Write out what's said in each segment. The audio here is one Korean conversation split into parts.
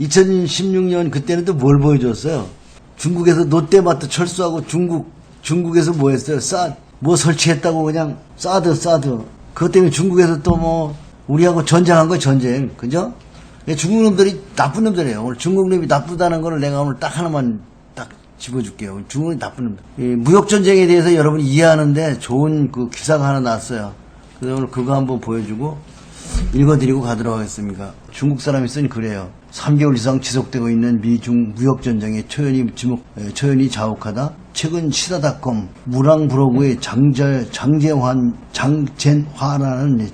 2016년 그때는 또 뭘 보여줬어요? 중국에서 롯데마트 철수하고 중국에서 뭐 했어요? 뭐 설치했다고 그냥 사드. 그것 때문에 중국에서 또 뭐 우리하고 전쟁한 거 전쟁. 그죠? 중국 놈들이 나쁜 놈들이에요. 오늘 중국 놈이 나쁘다는 거를 내가 오늘 딱 하나만 딱 집어줄게요. 중국이 나쁜 놈들. 무역전쟁에 대해서 여러분이 이해하는데 좋은 그 기사가 하나 나왔어요. 그래서 오늘 그거 한번 보여주고 읽어드리고 가도록 하겠습니다. 중국 사람이 쓰니 그래요. 3개월 이상 지속되고 있는 미중 무역전쟁에 초연이 자욱하다. 최근 시사닷컴 무랑브로그의 장젠화라는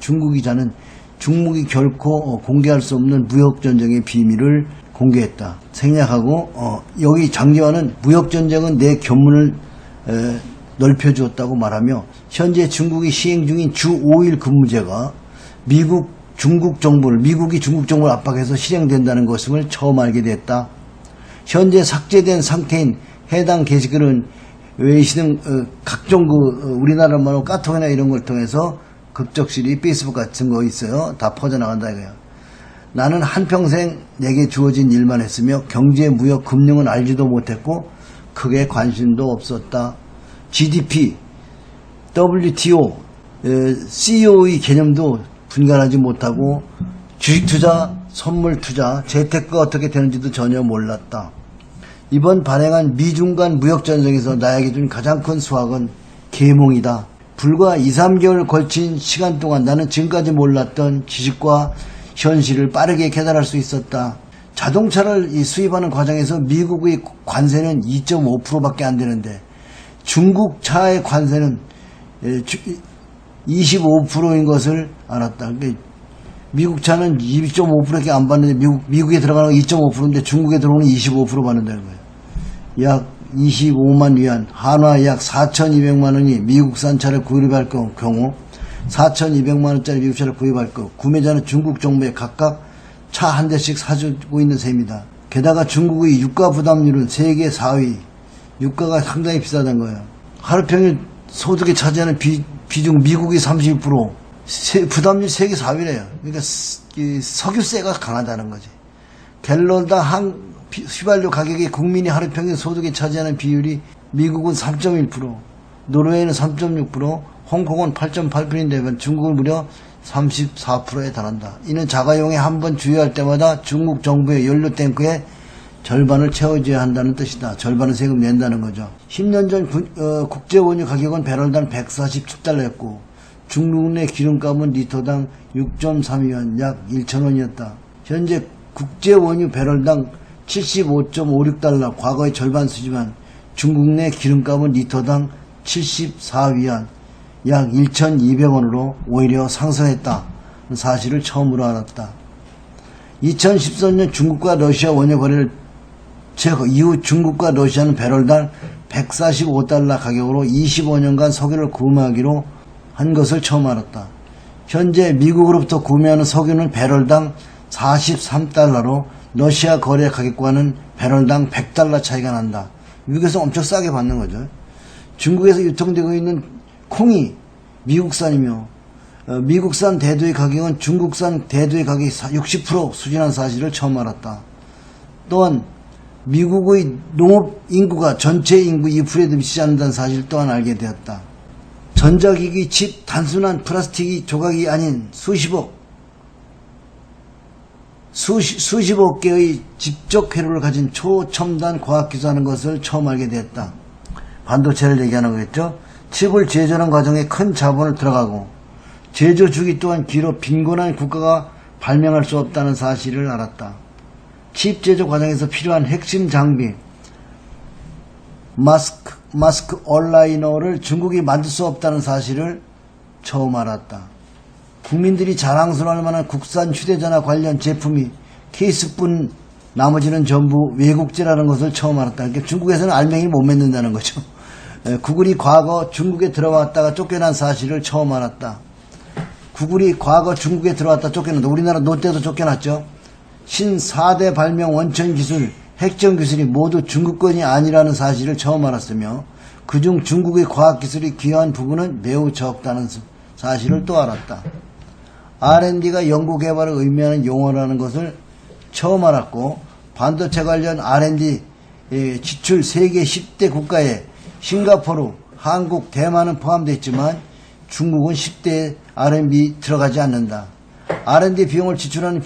중국 기자는 중국이 결코 공개할 수 없는 무역전쟁의 비밀을 공개했다. 생략하고 여기 장제화는 무역전쟁은 내 견문을 넓혀주었다고 말하며 현재 중국이 시행 중인 주 5일 근무제가 미국이 중국 정부를 압박해서 실행된다는 것을 처음 알게 됐다. 현재 삭제된 상태인 해당 게시글은 외신 각종 우리나라 말로 카톡이나 이런 걸 통해서 극적실이 페이스북 같은 거 있어요. 다 퍼져나간다 이거야. 나는 한평생 내게 주어진 일만 했으며 경제, 무역, 금융은 알지도 못했고 크게 관심도 없었다. GDP, WTO, CEO의 개념도 분간하지 못하고 주식 투자, 선물 투자, 재테크가 어떻게 되는지도 전혀 몰랐다. 이번 발행한 미중 간 무역전쟁에서 나에게 준 가장 큰 수확은 계몽이다. 불과 2, 3개월 걸친 시간 동안 나는 지금까지 몰랐던 지식과 현실을 빠르게 깨달을 수 있었다. 자동차를 수입하는 과정에서 미국의 관세는 2.5%밖에 안 되는데 중국 차의 관세는 25%인 것을 알았다. 그러니까 미국 차는 2.5%밖에 안 받는데 미국에 들어가는 건 2.5%인데 중국에 들어오는 25% 받는다는 거예요. 약 25만 위안, 한화 약 4,200만 원이 미국산 차를 구입할 경우 4,200만 원짜리 미국 차를 구입할 거 구매자는 중국 정부에 각각 차 한 대씩 사주고 있는 셈이다. 게다가 중국의 유가 부담률은 세계 4위. 유가가 상당히 비싸다는 거예요. 하루 평일 소득에 차지하는 비중 미국이 30%, 부담률 세계 4위래요. 그러니까 석유세가 강하다는 거지. 갤런당 휘발유 가격이 국민이 하루 평균 소득에 차지하는 비율이 미국은 3.1%, 노르웨이는 3.6%, 홍콩은 8.8%인데 중국은 무려 34%에 달한다. 이는 자가용에 한 번 주유할 때마다 중국 정부의 연료 탱크의 절반을 채워줘야 한다는 뜻이다. 절반은 세금 낸다는 거죠. 10년 전 국제 원유 가격은 배럴당 147달러였고 중국 내 기름값은 리터당 6.32원 약 1,000원이었다. 현재 국제 원유 배럴당 75.56달러 과거의 절반 수지만 중국 내 기름값은 리터당 74위안 약 1,200원으로 오히려 상승했다는 사실을 처음으로 알았다. 2013년 중국과 러시아 원유 거래를 제거 이후 중국과 러시아는 배럴당 145달러 가격으로 25년간 석유를 구매하기로 한 것을 처음 알았다. 현재 미국으로부터 구매하는 석유는 배럴당 43달러로 러시아 거래 가격과는 배럴당 100달러 차이가 난다. 미국에서 엄청 싸게 받는 거죠. 중국에서 유통되고 있는 콩이 미국산이며 미국산 대두의 가격은 중국산 대두의 가격이 60% 수준한 사실을 처음 알았다. 또한 미국의 농업 인구가 전체 인구 2%에 미치지 않는다는 사실을 또한 알게 되었다. 전자기기 칩 단순한 플라스틱 조각이 아닌 수십억 개의 집적 회로를 가진 초첨단 과학기술하는 것을 처음 알게 되었다. 반도체를 얘기하는 거겠죠. 칩을 제조하는 과정에 큰 자본을 들어가고 제조 주기 또한 길어 빈곤한 국가가 발명할 수 없다는 사실을 알았다. 칩 제조 과정에서 필요한 핵심 장비 마스크 얼라이너를 중국이 만들 수 없다는 사실을 처음 알았다. 국민들이 자랑스러워할 만한 국산 휴대전화 관련 제품이 케이스뿐 나머지는 전부 외국제라는 것을 처음 알았다. 그러니까 중국에서는 알맹이를 못 맺는다는 거죠. 구글이 과거 중국에 들어왔다가 쫓겨난 사실을 처음 알았다. 구글이 과거 중국에 들어왔다 쫓겨났다. 우리나라 롯데도 쫓겨났죠. 신 4대 발명 원천 기술, 핵전 기술이 모두 중국 건이 아니라는 사실을 처음 알았으며 그중 중국의 과학기술이 기여한 부분은 매우 적다는 사실을 또 알았다. R&D가 연구개발을 의미하는 용어라는 것을 처음 알았고 반도체 관련 R&D 지출 세계 10대 국가에 싱가포르, 한국, 대만은 포함되어 있지만 중국은 10대에 R&D 들어가지 않는다. R&D 비용을 지출하는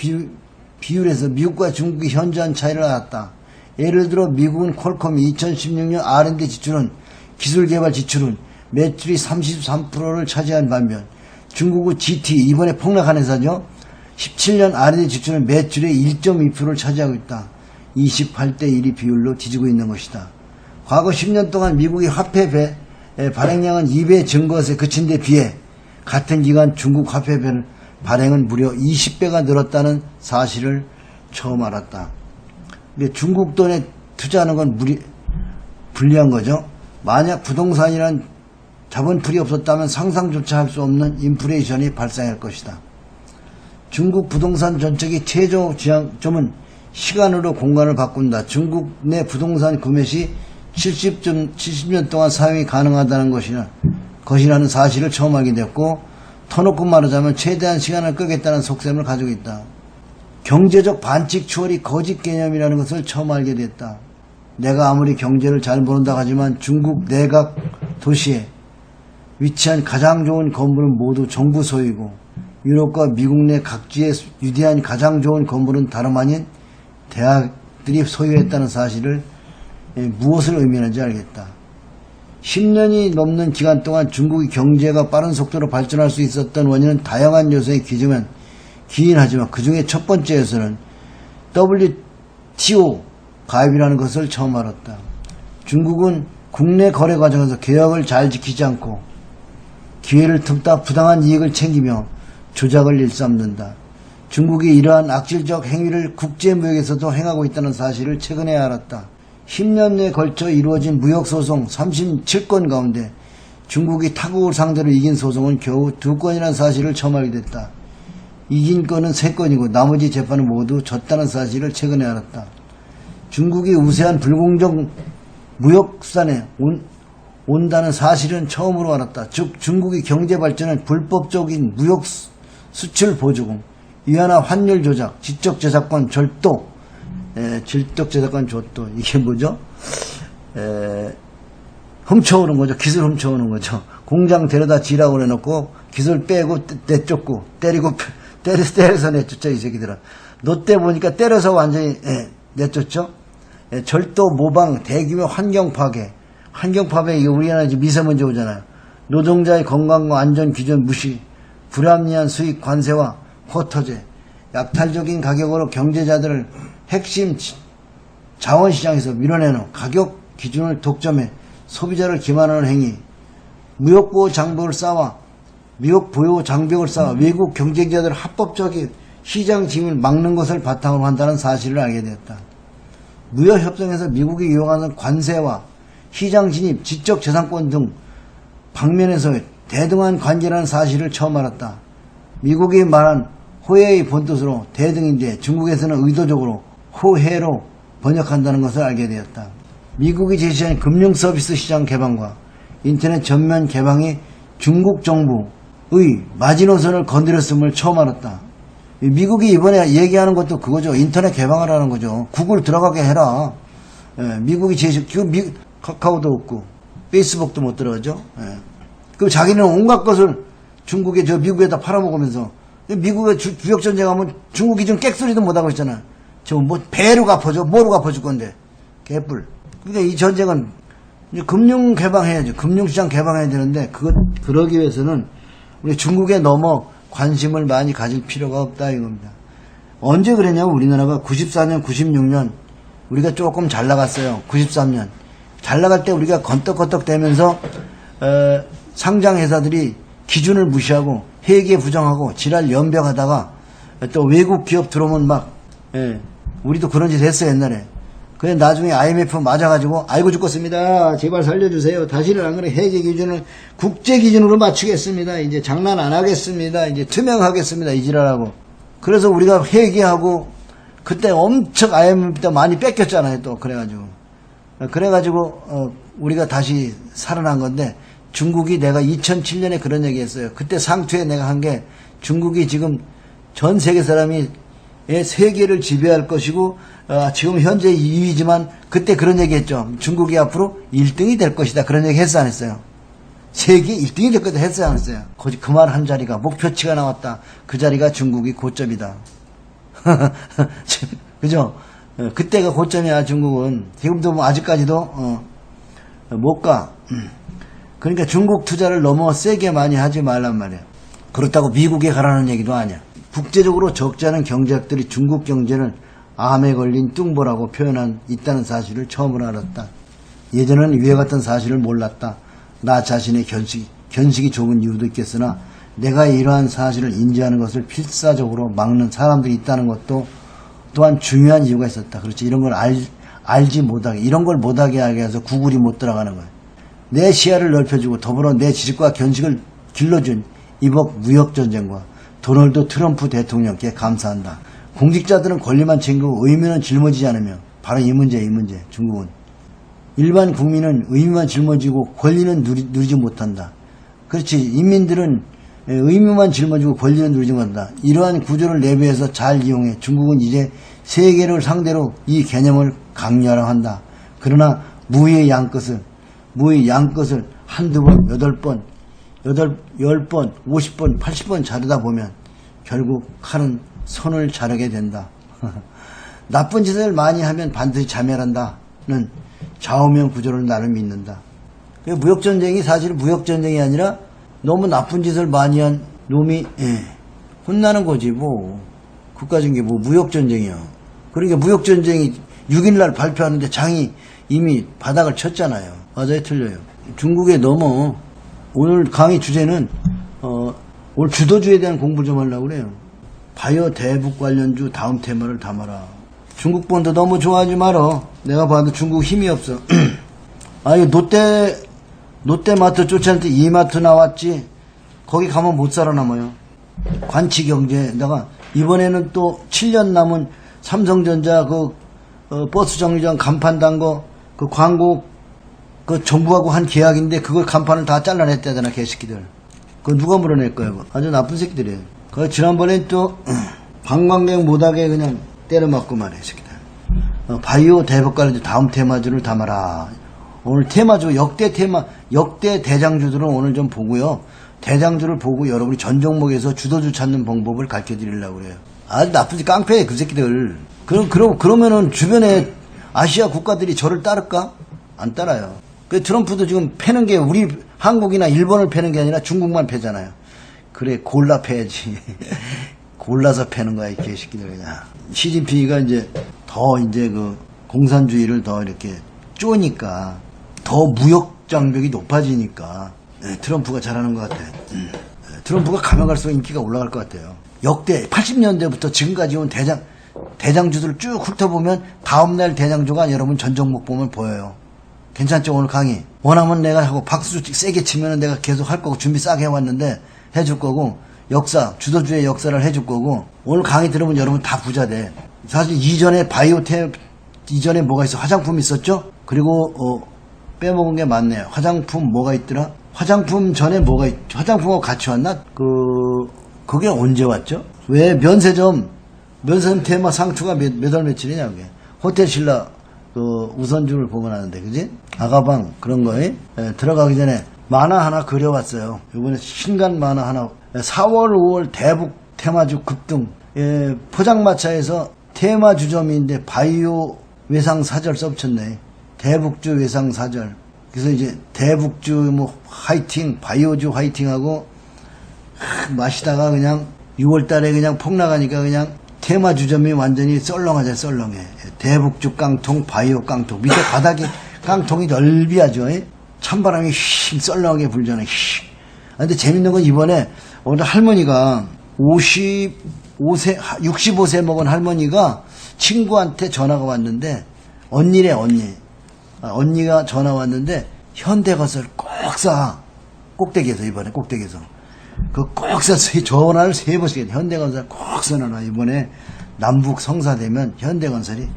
비율에서 미국과 중국이 현저한 차이를 알았다. 예를 들어 미국은 퀄컴이 2016년 R&D 지출은 기술개발 지출은 매출이 33%를 차지한 반면 중국은 GT, 이번에 폭락한 회사죠. 17년 R&D 지출은 매출의 1.2%를 차지하고 있다. 28대 1이 비율로 뒤지고 있는 것이다. 과거 10년 동안 미국의 화폐 발행량은 2배 증 것에 그친 데 비해 같은 기간 중국 화폐 발행은 무려 20배가 늘었다는 사실을 처음 알았다. 근데 중국 돈에 투자하는 건 불리한 거죠. 만약 부동산이란 자본풀이 없었다면 상상조차 할 수 없는 인플레이션이 발생할 것이다. 중국 부동산 정책의 최저 지향점은 시간으로 공간을 바꾼다. 중국 내 부동산 구매 시 70년 동안 사용이 가능하다는 것이라는 사실을 처음 알게 되었고, 터놓고 말하자면 최대한 시간을 끄겠다는 속셈을 가지고 있다. 경제적 반칙 추월이 거짓 개념이라는 것을 처음 알게 됐다. 내가 아무리 경제를 잘 모른다고 하지만 중국 내각 도시에 위치한 가장 좋은 건물은 모두 정부 소유이고 유럽과 미국 내 각지에 유대한 가장 좋은 건물은 다름 아닌 대학들이 소유했다는 사실을 무엇을 의미하는지 알겠다. 10년이 넘는 기간 동안 중국의 경제가 빠른 속도로 발전할 수 있었던 원인은 다양한 요소에 기인 하지만 그 중에 첫 번째 요소는 WTO 가입이라는 것을 처음 알았다. 중국은 국내 거래 과정에서 개혁을 잘 지키지 않고 기회를 틈타 부당한 이익을 챙기며 조작을 일삼는다. 중국이 이러한 악질적 행위를 국제무역에서도 행하고 있다는 사실을 최근에 알았다. 10년에 걸쳐 이루어진 무역소송 37건 가운데 중국이 타국을 상대로 이긴 소송은 겨우 2건이라는 사실을 처음 알게 됐다. 이긴 건은 3건이고 나머지 재판은 모두 졌다는 사실을 최근에 알았다. 중국이 우세한 불공정 무역수단에 온다는 사실은 처음으로 알았다. 즉 중국의 경제발전은 불법적인 무역 수출 보조금, 위안화 환율 조작, 지적재산권 절도, 질적재산권 조도, 이게 뭐죠? 훔쳐오는 거죠. 기술 훔쳐오는 거죠. 공장 데려다 지라고 해놓고 기술 빼고 내쫓고 때려서 내쫓죠. 이 새끼들은. 너 때 보니까 때려서 완전히 내쫓죠. 절도, 모방, 대규모 환경 파괴. 환경 파괴, 이거 우리나라 이제 미세먼지 오잖아요. 노동자의 건강과 안전 기준 무시, 불합리한 수익 관세와 쿼터제, 약탈적인 가격으로 경제자들을 핵심 자원시장에서 밀어내는 가격 기준을 독점해 소비자를 기만하는 행위, 무역보호 장벽을 쌓아 외국 경쟁자들을 합법적인 시장 진입을 막는 것을 바탕으로 한다는 사실을 알게 되었다. 무역협정에서 미국이 이용하는 관세와 시장 진입, 지적재산권 등 방면에서의 대등한 관계라는 사실을 처음 알았다. 미국이 말한 호혜의 본뜻으로 대등인데 중국에서는 의도적으로 호혜로 번역한다는 것을 알게 되었다. 미국이 제시한 금융서비스 시장 개방과 인터넷 전면 개방이 중국 정부의 마지노선을 건드렸음을 처음 알았다. 미국이 이번에 얘기하는 것도 그거죠. 인터넷 개방하라는 거죠. 구글 들어가게 해라. 미국이 제시, 카카오도 없고 페이스북도 못 들어가죠. 그리고 자기는 온갖 것을 중국에 미국에다 팔아먹으면서 미국에 주역전쟁하면 중국이 좀 객소리도 못하고 있잖아. 저 뭐 배로 갚아줘, 뭐로 갚아줄 건데 개뿔. 그러니까 이 전쟁은 이제 금융 개방해야죠. 금융시장 개방해야 되는데 그러기 위해서는 우리 중국에 넘어 관심을 많이 가질 필요가 없다 이겁니다. 언제 그랬냐면 우리나라가 94년, 96년 우리가 조금 잘 나갔어요. 93년 잘 나갈 때 우리가 건떡건떡 되면서 상장회사들이 기준을 무시하고 회계 부정하고 지랄 연병하다가 또 외국 기업 들어오면 막 우리도 그런 짓 했어요 옛날에. 그래 나중에 IMF 맞아가지고 아이고 죽겠습니다. 제발 살려주세요. 다시는 안 그래. 회계 기준을 국제 기준으로 맞추겠습니다. 이제 장난 안 하겠습니다. 이제 투명하겠습니다. 이 지랄하고. 그래서 우리가 회계하고 그때 엄청 IMF 때 많이 뺏겼잖아요. 또 그래가지고 우리가 다시 살아난 건데 중국이 내가 2007년에 그런 얘기 했어요. 그때 상투에 내가 한 게 중국이 지금 전 세계 사람이 세계를 지배할 것이고 지금 현재 2위지만 그때 그런 얘기 했죠. 중국이 앞으로 1등이 될 것이다. 그런 얘기 했어 안 했어요? 세계 1등이 될 것이다 했어요 안 했어요? 그 말 한 자리가 목표치가 나왔다. 그 자리가 중국이 고점이다. 그죠? 그때가 고점이야 중국은. 지금도 뭐 아직까지도 못 가. 그러니까 중국 투자를 너무 세게 많이 하지 말란 말이야. 그렇다고 미국에 가라는 얘기도 아니야. 국제적으로 적지 않은 경제학들이 중국 경제를 암에 걸린 뚱보라고 표현한 있다는 사실을 처음으로 알았다. 예전에는 위와 같은 사실을 몰랐다. 나 자신의 견식이 좁은 이유도 있겠으나 내가 이러한 사실을 인지하는 것을 필사적으로 막는 사람들이 있다는 것도 또한 중요한 이유가 있었다. 그렇지. 이런 걸 알지 못하게, 이런 걸 못하게 하게 해서 구글이 못 들어가는 거야. 내 시야를 넓혀주고 더불어 내 지식과 견식을 길러준 이번 무역전쟁과 도널드 트럼프 대통령께 감사한다. 공직자들은 권리만 챙기고 의무는 짊어지지 않으며 바로 이 문제 중국은 일반 국민은 의무만 짊어지고 권리는 누리지 못한다. 그렇지. 인민들은 의무만 짊어지고 권리는 누리지 못한다. 이러한 구조를 내부에서 잘 이용해 중국은 이제 세계를 상대로 이 개념을 강요하려 한다. 그러나 무의 양끝을 한두 번, 8번, 10번, 50번, 80번 자르다 보면 결국 칼은 손을 자르게 된다. 나쁜 짓을 많이 하면 반드시 자멸한다는 좌우명 구조를 나를 믿는다. 무역전쟁이 사실 무역전쟁이 아니라 너무 나쁜 짓을 많이 한 놈이 혼나는 거지 뭐. 국가전쟁이 뭐 무역전쟁이야. 그러니까 무역전쟁이 6일날 발표하는데 장이 이미 바닥을 쳤잖아요. 맞아요 틀려요. 중국에 너무 오늘 강의 주제는 오늘 주도주에 대한 공부 좀 하려고 그래요. 바이오 대북 관련주 다음 테마를 담아라. 중국 본도 너무 좋아하지 말어. 내가 봐도 중국 힘이 없어. 아유 롯데마트 쫓아낼 때 이마트 나왔지. 거기 가면 못 살아남아요. 관치경제에다가 이번에는 또 7년 남은 삼성전자 버스 정류장 간판 단 거 그 광고 정부하고 한 계약인데 그걸 간판을 다 잘라냈다잖아 개새끼들. 그거 누가 물어낼 거야 그거. 아주 나쁜 새끼들이에요. 지난번에 또 관광객 못하게 그냥 때려맞고 말이야 새끼들. 바이오 대북 관련주 다음 테마주를 담아라. 오늘 테마주 역대 대장주들은 오늘 좀 보고요. 대장주를 보고 여러분이 전 종목에서 주도주 찾는 방법을 가르쳐 드리려고 그래요. 아주 나쁘지 깡패 그 새끼들. 그러면은 주변에 아시아 국가들이 저를 따를까? 안 따라요. 그 트럼프도 지금 패는 게 우리 한국이나 일본을 패는 게 아니라 중국만 패잖아요. 그래 골라 패야지. 골라서 패는 거야 이 개새끼들 그냥. 시진핑이가 이제 그 공산주의를 더 이렇게 쪼니까 더 무역 장벽이 높아지니까 트럼프가 잘하는 것 같아. 트럼프가 가면 갈수록 인기가 올라갈 것 같아요. 역대 80년대부터 지금까지 온 대장주들을 쭉 훑어보면 다음날 대장주가 여러분 전 종목 보면 보여요. 괜찮죠 오늘 강의? 원하면 내가 하고 박수 세게 치면 내가 계속 할 거고 준비 싸게 해왔는데 해줄 거고 주도주의 역사를 해줄 거고 오늘 강의 들으면 여러분 다 부자 돼. 사실 이전에 이전에 뭐가 있어? 화장품 있었죠? 그리고 빼먹은 게 많네요. 화장품 뭐가 있더라? 화장품 전에 화장품하고 같이 왔나? 그게 언제 왔죠? 왜 면세점 테마 상투가 몇 월 며칠이냐 그게. 호텔 신라 우선주를 보관하는데 그지? 아가방 그런 거에 들어가기 전에 만화 하나 그려왔어요. 이번에 신간 만화 하나 4월 5월 대북 테마주 급등. 포장마차에서 테마 주점인데 바이오 외상 사절 써붙였네. 대북주 외상 사절. 그래서 이제 대북주 뭐 화이팅, 바이오주 화이팅하고 마시다가 그냥 6월달에 그냥 폭나가니까 그냥 테마 주점이 완전히 썰렁하자 썰렁해. 대북주 깡통, 바이오 깡통. 밑에 바닥이 깡통이 넓이하죠. 찬바람이 휙 썰렁하게 불잖아. 근데 재밌는 건 이번에 오늘 할머니가 65세 먹은 할머니가 친구한테 전화가 왔는데 언니래 언니. 언니가 전화 왔는데 현대건설 꼭 사. 꼭대기에서 이번에 꼭대기에서. 꼭 사. 전화를 3번씩 했 현대건설 꼭 사놔라. 이번에 남북 성사되면 현대건설이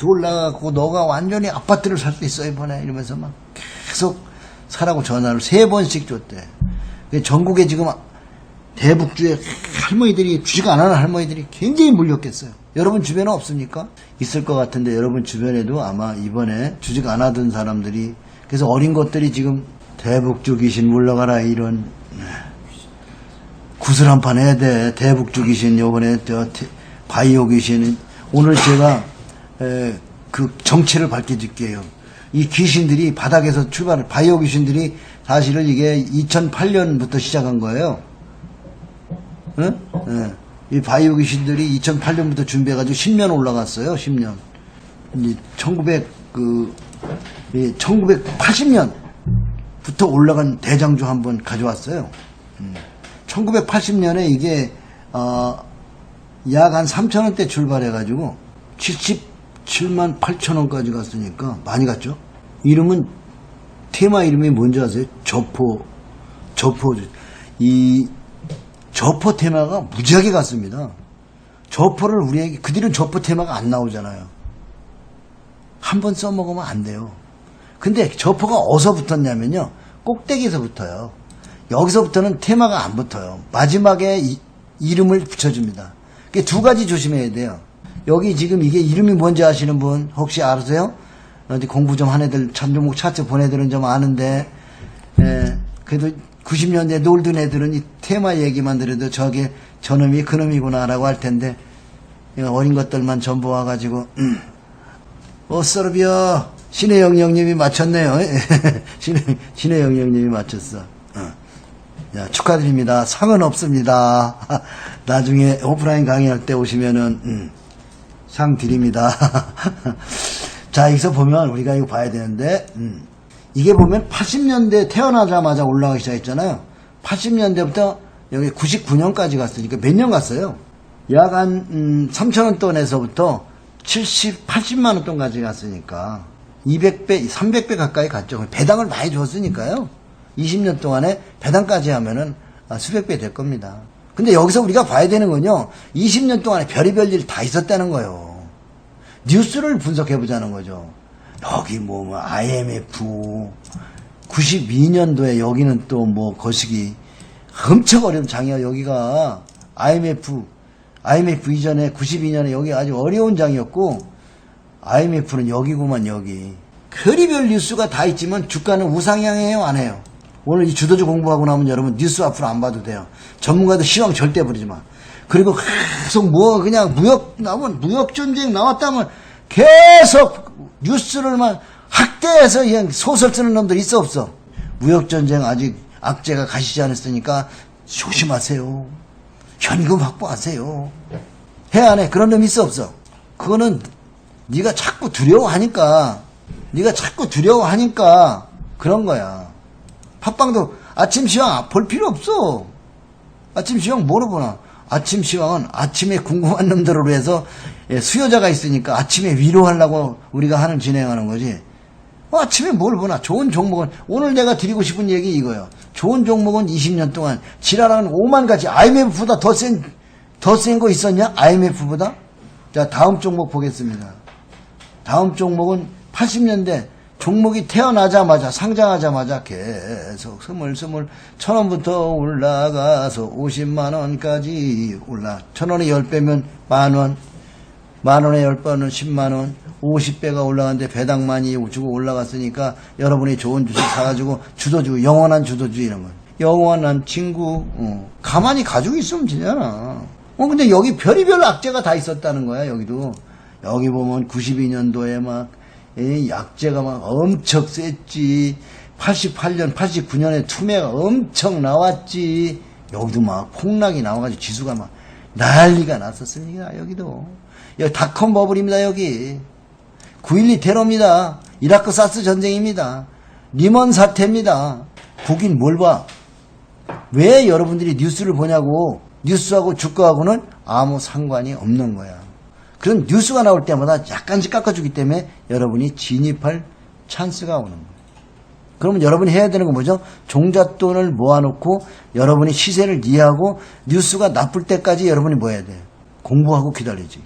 올라가고 너가 완전히 아파트를 살 수 있어 이번에 이러면서 막 계속 사라고 전화를 3번씩 줬대. 전국에 지금 대북주에 할머니들이 주식 안 하는 할머니들이 굉장히 몰렸겠어요. 여러분 주변에 없습니까? 있을 것 같은데 여러분 주변에도 아마 이번에 주식 안 하던 사람들이 그래서 어린 것들이 지금 대북주 귀신 물러가라 이런 구슬 한 판 해야 돼. 대북주 귀신 요번에 바이오 귀신 오늘 제가 그 정체를 밝혀줄게요. 이 귀신들이 바닥에서 출발을 바이오 귀신들이 사실은 이게 2008년부터 시작한 거예요. 응? 이 바이오 귀신들이 2008년부터 준비해가지고 10년 올라갔어요. 10년. 1980년부터 올라간 대장주 한번 가져왔어요. 1980년에 이게 약 한 3,000원대 출발해가지고 77만 8천원까지 갔으니까 많이 갔죠. 이름은 테마 이름이 뭔지 아세요? 저포. 이 저포 테마가 무지하게 갔습니다. 저포를 우리에게 그 뒤는 저포 테마가 안 나오잖아요. 한번 써먹으면 안 돼요. 근데 저포가 어디서 붙었냐면요, 꼭대기에서 붙어요. 여기서부터는 테마가 안 붙어요. 마지막에 이름을 붙여줍니다. 그게 두 가지 조심해야 돼요. 여기 지금 이게 이름이 뭔지 아시는 분 혹시 아세요? 어디 공부 좀 한 애들 참조목 차트 본 애들은 좀 아는데, 그래도 90년대 놀던 애들은 이 테마 얘기만 들어도 저게 저놈이 그놈이구나 라고 할 텐데, 어린 것들만 전부 와가지고 어서러비어 신혜영 형님이 맞췄네요. 신혜영 형님이 맞췄어. 야, 축하드립니다. 상은 없습니다. 나중에 오프라인 강의할 때 오시면은 상 드립니다. 자, 여기서 보면 우리가 이거 봐야 되는데, 이게 보면 80년대 태어나자마자 올라가기 시작했잖아요. 80년대부터 여기 99년까지 갔으니까 몇 년 갔어요? 약 한 3,000원 돈에서부터 70, 80만원 돈까지 갔으니까 200배, 300배 가까이 갔죠. 배당을 많이 줬으니까요. 20년 동안에 배당까지 하면은 수백 배 될 겁니다. 근데 여기서 우리가 봐야 되는 건요, 20년 동안에 별의별 일 다 있었다는 거예요. 뉴스를 분석해 보자는 거죠. 여기 뭐 IMF 92년도에 여기는 또 뭐 거시기 엄청 어려운 장이야. 여기가 IMF 이전에 92년에 여기 아주 어려운 장이었고, IMF는 여기구만. 여기 별의별 뉴스가 다 있지만 주가는 우상향해요, 안 해요? 오늘 이 주도주 공부하고 나면 여러분 뉴스 앞으로 안 봐도 돼요. 전문가들 시황 절대 부리지 마. 그리고 계속 뭐 그냥 무역 전쟁 나왔다면 계속 뉴스를 막 학대해서 그냥 소설 쓰는 놈들 있어 없어? 무역 전쟁 아직 악재가 가시지 않았으니까 조심하세요. 현금 확보하세요. 해 안 해? 그런 놈 있어 없어? 그거는 네가 자꾸 두려워하니까 그런 거야. 팟빵도 아침 시황 볼 필요 없어. 아침 시황 뭐로 보나? 아침 시황은 아침에 궁금한 놈들을 위해서 수요자가 있으니까 아침에 위로하려고 우리가 진행하는 거지. 아침에 뭘 보나? 좋은 종목은, 오늘 내가 드리고 싶은 얘기 이거예요. 좋은 종목은 20년 동안 지랄하는 5만 가지. IMF보다 더 센 거 있었냐? IMF보다? 자, 다음 종목 보겠습니다. 다음 종목은 80년대 종목이 태어나자마자, 상장하자마자 계속 스물스물 1,000원부터 올라가서 50만원까지 1,000원에 10배면 만원, 만원에 10배는 10만원, 50배가 올라갔는데 배당 많이 주고 올라갔으니까 여러분이 좋은 주식 사가지고 주도주, 영원한 주도주 이런 거. 영원한 친구, 가만히 가지고 있으면 되잖아. 근데 여기 별의별 악재가 다 있었다는 거야, 여기도. 여기 보면 92년도에 막, 약재가 막 엄청 셌지. 88년, 89년에 투매가 엄청 나왔지. 여기도 막 폭락이 나와가지고 지수가 막 난리가 났었습니다, 여기도. 여기 닷컴 버블입니다, 여기. 9.12 테러입니다. 이라크 사스 전쟁입니다. 리먼 사태입니다. 보긴 뭘 봐. 왜 여러분들이 뉴스를 보냐고. 뉴스하고 주가하고는 아무 상관이 없는 거야. 그런 뉴스가 나올 때마다 약간씩 깎아주기 때문에 여러분이 진입할 찬스가 오는 거예요. 그러면 여러분이 해야 되는 건 뭐죠? 종잣돈을 모아놓고 여러분이 시세를 이해하고 뉴스가 나쁠 때까지 여러분이 뭐 해야 돼요? 공부하고 기다리지.